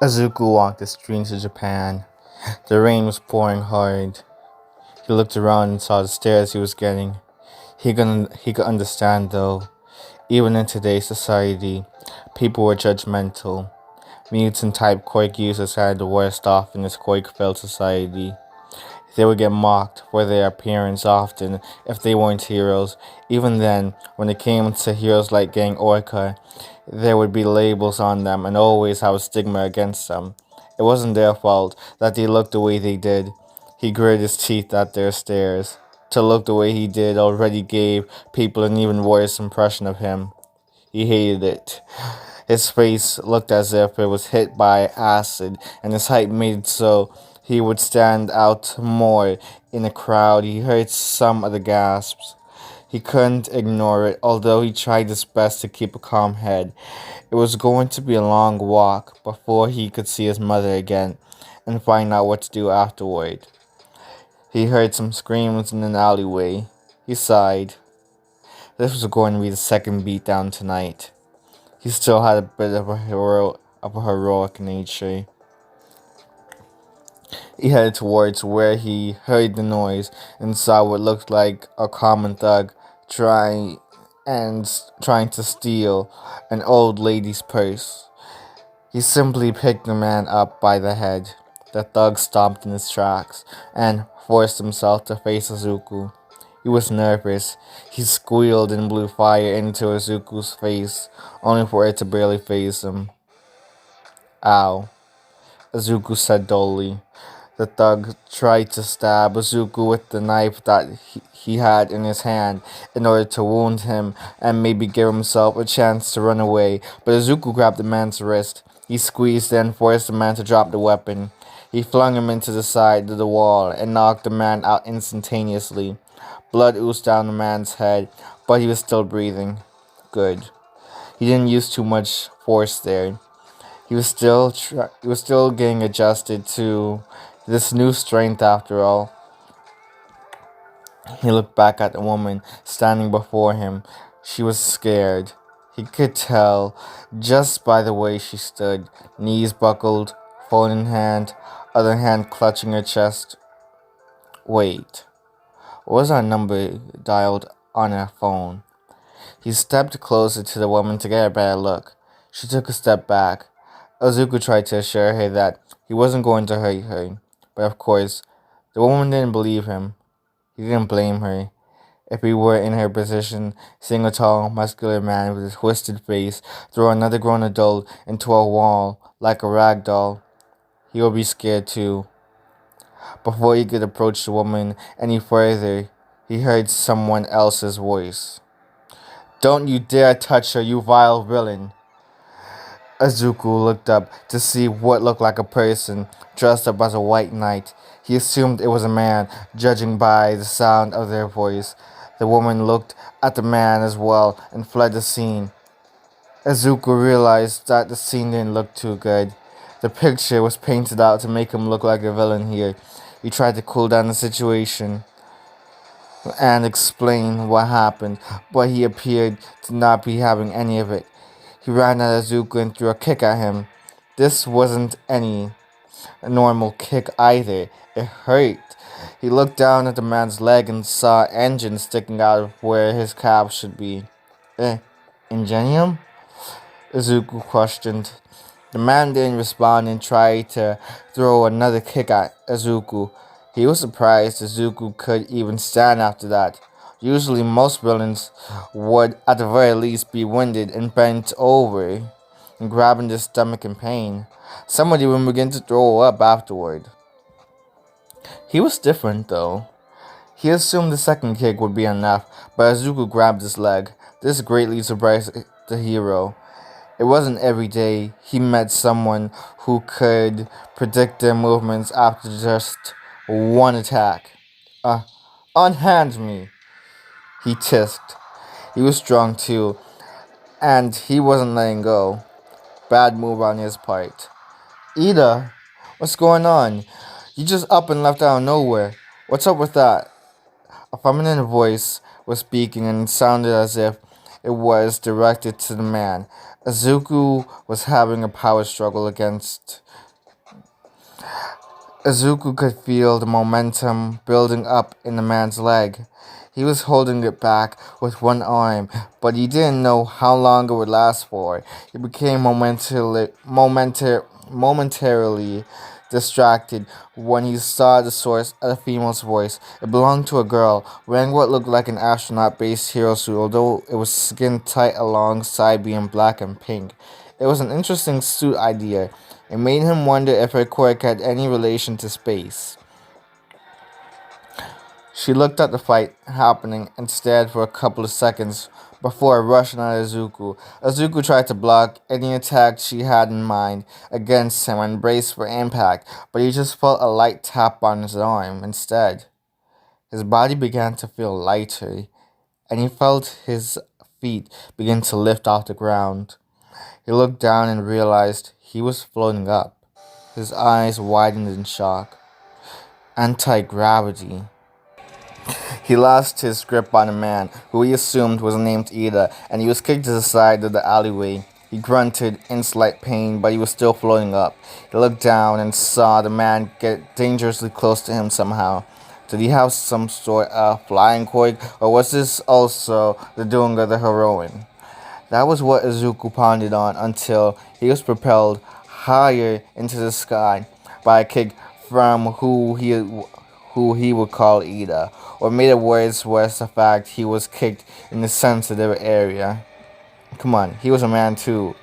Izuku walked the streets of Japan. The rain was pouring hard. He looked around and saw the stares he was getting. He could understand though. Even in today's society, people were judgmental. Mutes and type quake users had the worst off in this quake-filled society. They would get mocked for their appearance often if they weren't heroes. Even then, when it came to heroes like Gang Orca, there would be labels on them and always have a stigma against them. It wasn't their fault that they looked the way they did. He gritted his teeth at their stares. To look the way he did already gave people an even worse impression of him. He hated it. His face looked as if it was hit by acid, and his height made it so he would stand out more in a crowd. He heard some of the gasps. He couldn't ignore it, although he tried his best to keep a calm head. It was going to be a long walk before he could see his mother again and find out what to do afterward. He heard some screams in an alleyway. He sighed. This was going to be the second beatdown tonight. He still had a bit of a heroic nature. He headed towards where he heard the noise and saw what looked like a common thug trying trying to steal an old lady's purse. He simply picked the man up by the head. The thug stopped in his tracks and forced himself to face Izuku. He was nervous. He squealed and blew fire into Izuku's face, only for it to barely faze him. Ow, Izuku said dully. The thug tried to stab Izuku with the knife that he had in his hand in order to wound him and maybe give himself a chance to run away, but Izuku grabbed the man's wrist. He squeezed and forced the man to drop the weapon. He flung him into the side of the wall and knocked the man out instantaneously. Blood oozed down the man's head, but he was still breathing. Good. He didn't use too much force there. He was still getting adjusted to this new strength after all. He looked back at the woman standing before him. She was scared. He could tell just by the way she stood, knees buckled, phone in hand, other hand clutching her chest. Wait, what was our number dialed on her phone? He stepped closer to the woman to get a better look. She took a step back. Izuku tried to assure her that he wasn't going to hurt her, but of course, the woman didn't believe him. He didn't blame her. If he were in her position, seeing a tall, muscular man with a twisted face throw another grown adult into a wall like a rag doll, he would be scared too. Before he could approach the woman any further, he heard someone else's voice. "Don't you dare touch her, you vile villain!" Izuku looked up to see what looked like a person dressed up as a white knight. He assumed it was a man, judging by the sound of their voice. The woman looked at the man as well and fled the scene. Izuku realized that the scene didn't look too good. The picture was painted out to make him look like a villain here. He tried to cool down the situation and explain what happened, but he appeared to not be having any of it. He ran at Izuku and threw a kick at him. This wasn't any normal kick either. It hurt. He looked down at the man's leg and saw engine sticking out of where his calf should be. Ingenium? Izuku questioned. The man didn't respond and tried to throw another kick at Izuku. He was surprised Izuku could even stand after that. Usually most villains would at the very least be winded and bent over and grabbing their stomach in pain. Some would even begin to throw up afterward. He was different though. He assumed the second kick would be enough, but Izuku grabbed his leg. This greatly surprised the hero. It wasn't every day he met someone who could predict their movements after just one attack. Unhand me, he tisked. He was strong too, and he wasn't letting go. Bad move on his part. Ida, what's going on? You just up and left out of nowhere. What's up with that? A feminine voice was speaking and it sounded as if it was directed to the man. Izuku was having a power struggle against. Izuku could feel the momentum building up in the man's leg. He was holding it back with one arm, but he didn't know how long it would last for. He became momentarily distracted when he saw the source of the female's voice. It belonged to a girl wearing what looked like an astronaut-based hero suit, although it was skin tight alongside being black and pink. It was an interesting suit idea. It made him wonder if her quirk had any relation to space. She looked at the fight happening and stared for a couple of seconds before rushing at Izuku. Izuku tried to block any attack she had in mind against him and braced for impact, but he just felt a light tap on his arm instead. His body began to feel lighter, and he felt his feet begin to lift off the ground. He looked down and realized he was floating up. His eyes widened in shock. Anti-gravity. He lost his grip on a man, who he assumed was named Ida, and he was kicked to the side of the alleyway. He grunted in slight pain, but he was still floating up. He looked down and saw the man get dangerously close to him somehow. Did he have some sort of flying quirk, or was this also the doing of the heroine? That was what Izuku pondered on until he was propelled higher into the sky by a kick from who he would call Ida. What made it worse was the fact he was kicked in the sensitive area. Come on, he was a man too.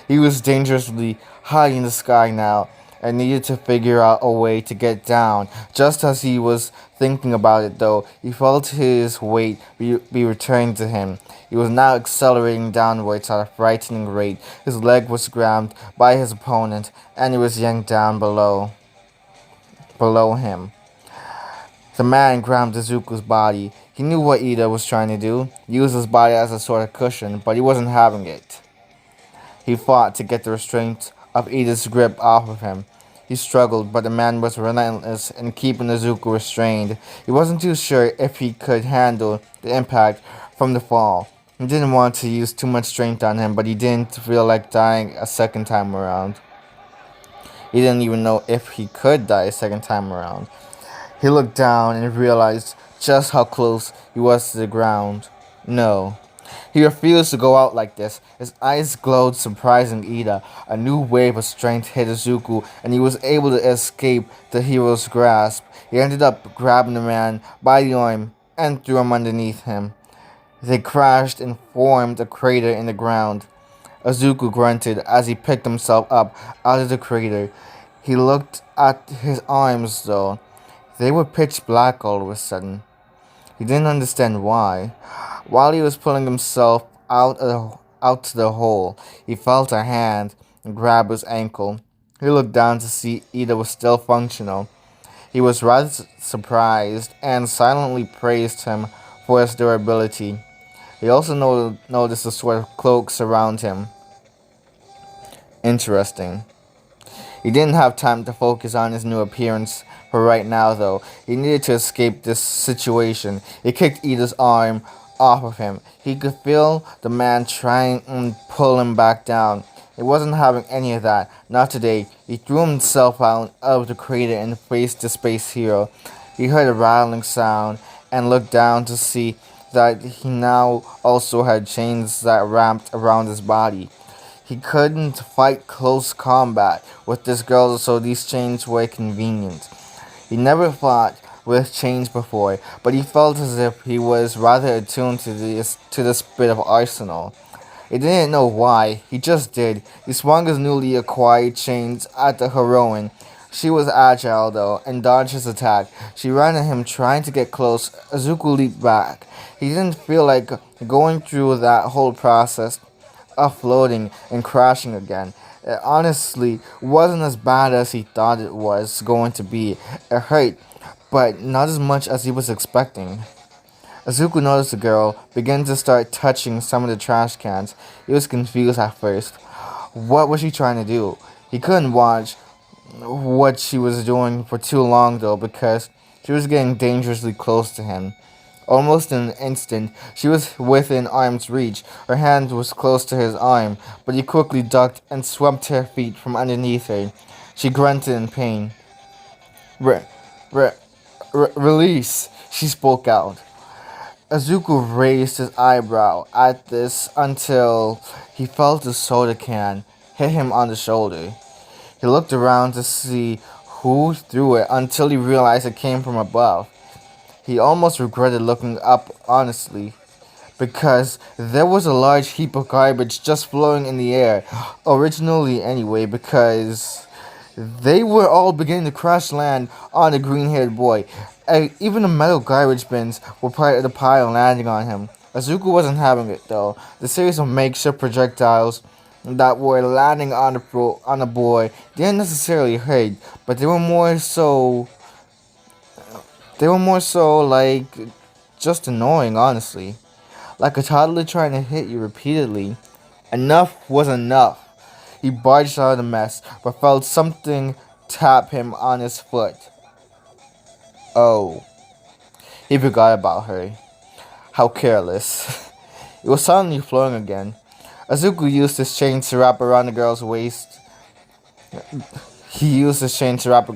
He was dangerously high in the sky now and needed to figure out a way to get down. Just as he was thinking about it though, he felt his weight be returned to him. He was now accelerating downwards at a frightening rate. His leg was grabbed by his opponent and he was yanked down below him. The man grabbed Izuku's body. He knew what Ida was trying to do, use his body as a sort of cushion, but he wasn't having it. He fought to get the restraint of Ida's grip off of him. He struggled, but the man was relentless in keeping Izuku restrained. He wasn't too sure if he could handle the impact from the fall. He didn't want to use too much strength on him, but he didn't feel like dying a second time around. He didn't even know if he could die a second time around. He looked down and realized just how close he was to the ground. No. He refused to go out like this. His eyes glowed, surprising Ida. A new wave of strength hit Izuku, and he was able to escape the hero's grasp. He ended up grabbing the man by the arm and threw him underneath him. They crashed and formed a crater in the ground. Izuku grunted as he picked himself up out of the crater. He looked at his arms, though. They were pitch black all of a sudden. He didn't understand why. While he was pulling himself out to the hole, he felt a hand and grabbed his ankle. He looked down to see Ida was still functional. He was rather surprised and silently praised him for his durability. He also noticed a sort of cloaks around him. Interesting. He didn't have time to focus on his new appearance for right now, though. He needed to escape this situation. He kicked Ida's arm off of him. He could feel the man trying to pull him back down. He wasn't having any of that. Not today. He threw himself out of the crater and faced the space hero. He heard a rattling sound and looked down to see that he now also had chains that wrapped around his body. He couldn't fight close combat with this girl, so these chains were convenient. He never fought with chains before, but he felt as if he was rather attuned to this bit of arsenal. He didn't know why, he just did. He swung his newly acquired chains at the heroine. She was agile, though, and dodged his attack. She ran at him, trying to get close. Izuku leaped back. He didn't feel like going through that whole process of floating and crashing again. It honestly wasn't as bad as he thought it was going to be. It hurt, but not as much as he was expecting. Izuku noticed the girl begin to start touching some of the trash cans. He was confused at first. What was she trying to do? He couldn't watch what she was doing for too long though, because she was getting dangerously close to him. Almost in an instant, she was within arm's reach. Her hand was close to his arm, but he quickly ducked and swept her feet from underneath her. She grunted in pain. Re- re- release, she spoke out. Izuku raised his eyebrow at this until he felt a soda can hit him on the shoulder. He looked around to see who threw it until he realized it came from above. He almost regretted looking up honestly, because there was a large heap of garbage just floating in the air. Originally, anyway, because they were all beginning to crash land on the green haired boy. Even the metal garbage bins were part of the pile landing on him. Azuku wasn't having it though. The series of makeshift projectiles that were landing on the boy didn't necessarily hurt, but they were more so like just annoying, honestly. Like a toddler trying to hit you repeatedly. Enough was enough. He barged out of the mess, but felt something tap him on his foot. Oh, he forgot about her. How careless. It was suddenly flowing again. Azuku used his chain to wrap around the girl's waist. He used his chain to wrap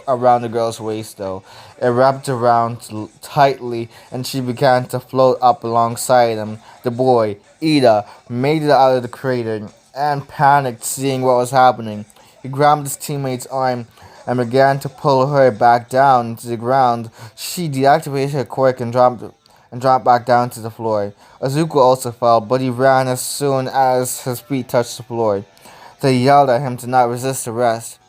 around the girl's waist, though. It wrapped around tightly, and she began to float up alongside him. The boy, Ida, made it out of the crater and panicked seeing what was happening. He grabbed his teammate's arm and began to pull her back down to the ground. She deactivated her quirk and dropped back down to the floor. Azuku also fell, but he ran as soon as his feet touched the floor. They yelled at him to not resist arrest.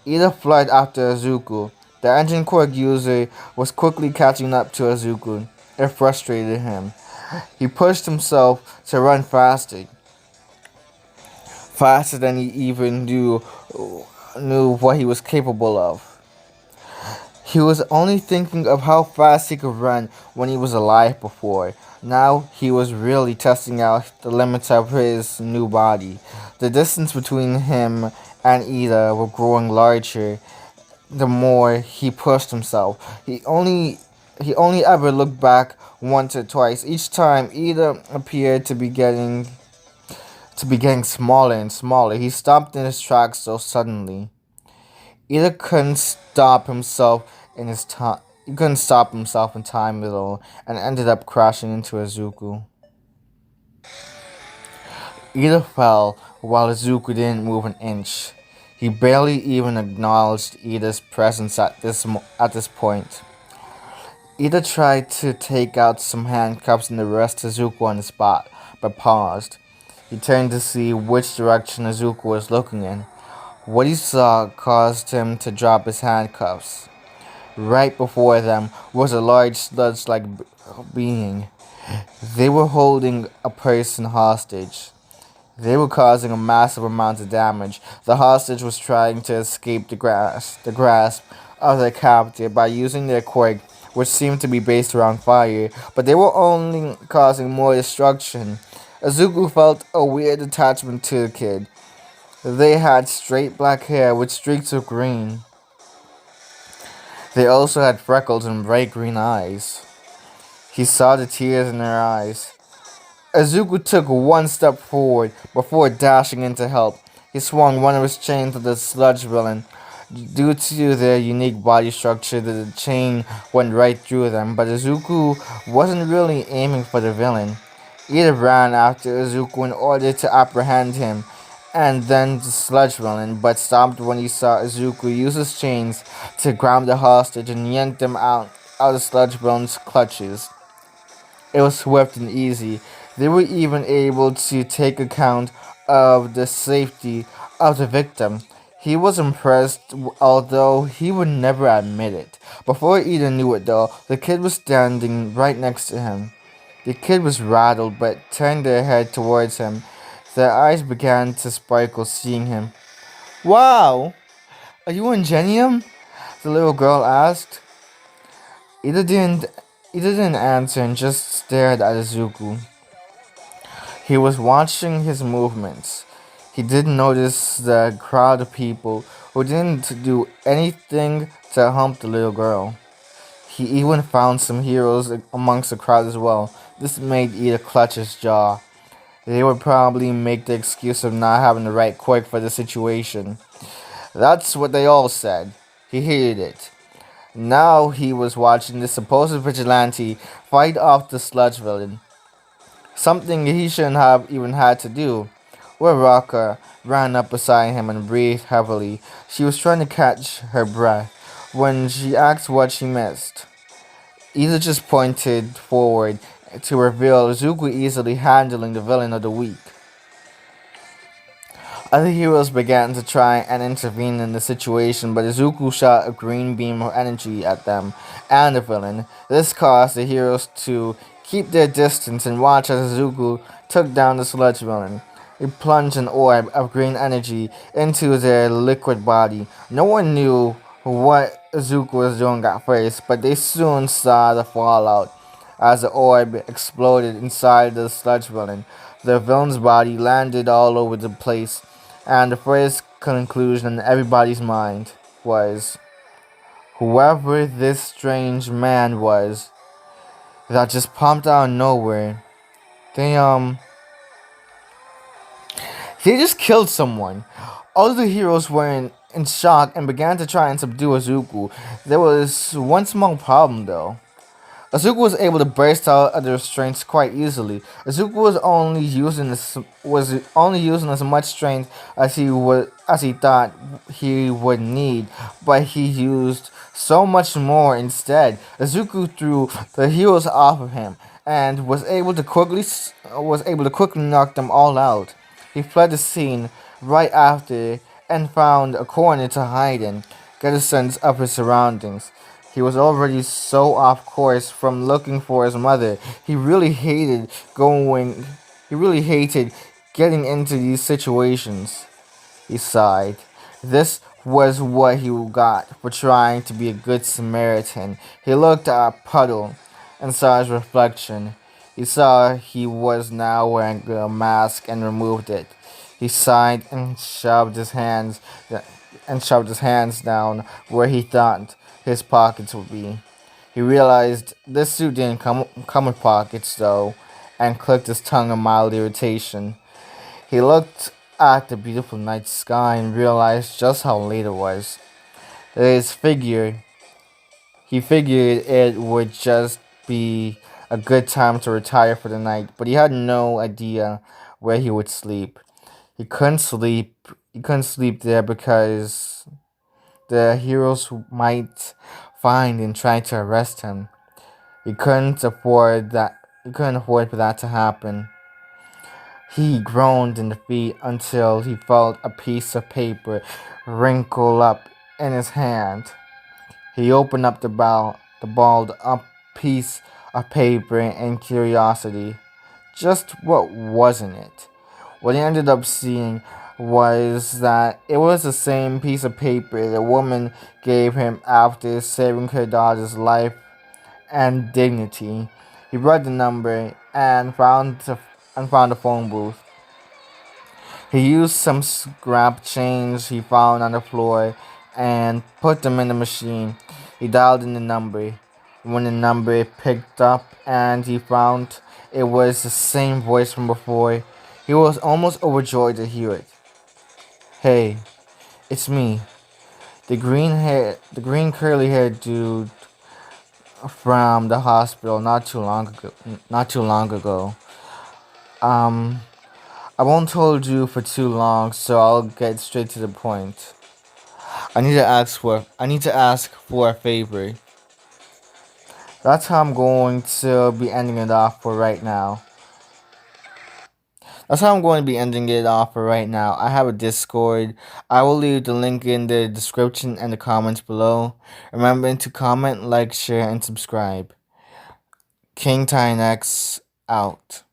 Ida fled after Izuku. The engine quirk user was quickly catching up to Izuku. It frustrated him. He pushed himself to run faster than he even knew what he was capable of. He was only thinking of how fast he could run when he was alive before. Now he was really testing out the limits of his new body. The distance between him and Ida were growing larger the more he pushed himself. He only ever looked back once or twice. Each time Ida appeared to be getting smaller and smaller. He stopped in his tracks so suddenly. Ida couldn't stop himself in his time. He couldn't stop himself in time at all, and ended up crashing into Izuku. Ida fell while Izuku didn't move an inch. He barely even acknowledged Ida's presence at this point. Ida tried to take out some handcuffs and arrest Izuku on the spot, but paused. He turned to see which direction Izuku was looking in. What he saw caused him to drop his handcuffs. Right before them was a large sludge-like being. They were holding a person hostage. They were causing a massive amount of damage. The hostage was trying to escape the grasp of their captor by using their quirk, which seemed to be based around fire, but they were only causing more destruction. Azuku felt a weird attachment to the kid. They had straight black hair with streaks of green. They also had freckles and bright green eyes. He saw the tears in their eyes. Izuku took one step forward before dashing in to help. He swung one of his chains at the sludge villain. Due to their unique body structure, the chain went right through them, but Izuku wasn't really aiming for the villain. Ida ran after Izuku in order to apprehend him, and then the sludge villain, but stopped when he saw Izuku use his chains to grab the hostage and yank them out of sludge villain's clutches. It was swift and easy. They were even able to take account of the safety of the victim. He was impressed, although he would never admit it. Before Ida knew it, though, the kid was standing right next to him. The kid was rattled, but turned their head towards him. Their eyes began to sparkle seeing him. Wow! Are you Ingenium? The little girl asked. Ida didn't, Ida didn't answer and just stared at Izuku. He was watching his movements. He didn't notice the crowd of people who didn't do anything to help the little girl. He even found some heroes amongst the crowd as well. This made Ida clutch his jaw. They would probably make the excuse of not having the right quirk for the situation. That's what they all said. He hated it. Now he was watching the supposed vigilante fight off the sludge villain, something he shouldn't have even had to do. Where Raka ran up beside him and breathed heavily. She was trying to catch her breath when she asked what she missed. Ida just pointed forward to reveal Izuku easily handling the villain of the week. Other heroes began to try and intervene in the situation, but Izuku shot a green beam of energy at them and the villain. This caused the heroes to keep their distance and watch as Izuku took down the sludge villain. He plunged an orb of green energy into their liquid body. No one knew what Izuku was doing at first, but they soon saw the fallout as the orb exploded inside the sludge villain. The villain's body landed all over the place, and the first conclusion in everybody's mind was whoever this strange man was that just popped out of nowhere, they they just killed someone. All the heroes were in shock and began to try and subdue Izuku. There was one small problem though. Izuku was able to burst out of the restraints quite easily. Izuku was only using as much strength as he thought he would need, but he used so much more instead. Izuku threw the heroes off of him and was able to quickly knock them all out. He fled the scene right after and found a corner to hide in, get a sense of his surroundings. He was already so off course from looking for his mother. He really hated getting into these situations. He sighed. This was what he got for trying to be a good Samaritan. He looked at a puddle and saw his reflection. He saw he was now wearing a mask and removed it. He sighed and shoved his hands down where he thought his pockets would be. He realized this suit didn't come with pockets though, and clicked his tongue in mild irritation. He looked at the beautiful night sky and realized just how late it was. His figure He figured it would just be a good time to retire for the night, but he had no idea where he would sleep. He couldn't sleep. He couldn't sleep there because the heroes might find and try to arrest him. He couldn't afford that. He couldn't afford for that to happen. He groaned in defeat until he felt a piece of paper wrinkle up in his hand. He opened up the balled up piece of paper in curiosity. Just what was in it? What he ended up seeing was that it was the same piece of paper the woman gave him after saving her daughter's life and dignity. He read the number and found a phone booth. He used some scrap change he found on the floor and put them in the machine. He dialed in the number. When the number picked up and he found it was the same voice from before, he was almost overjoyed to hear it. Hey, it's me. The green curly haired dude from the hospital not too long ago. Um, I won't hold you for too long, so I'll get straight to the point. I need to ask for a favor. That's how I'm going to be ending it off for right now. That's how I'm going to be ending it off for right now. I have a Discord. I will leave the link in the description and the comments below. Remember to comment, like, share, and subscribe. King Tynex out.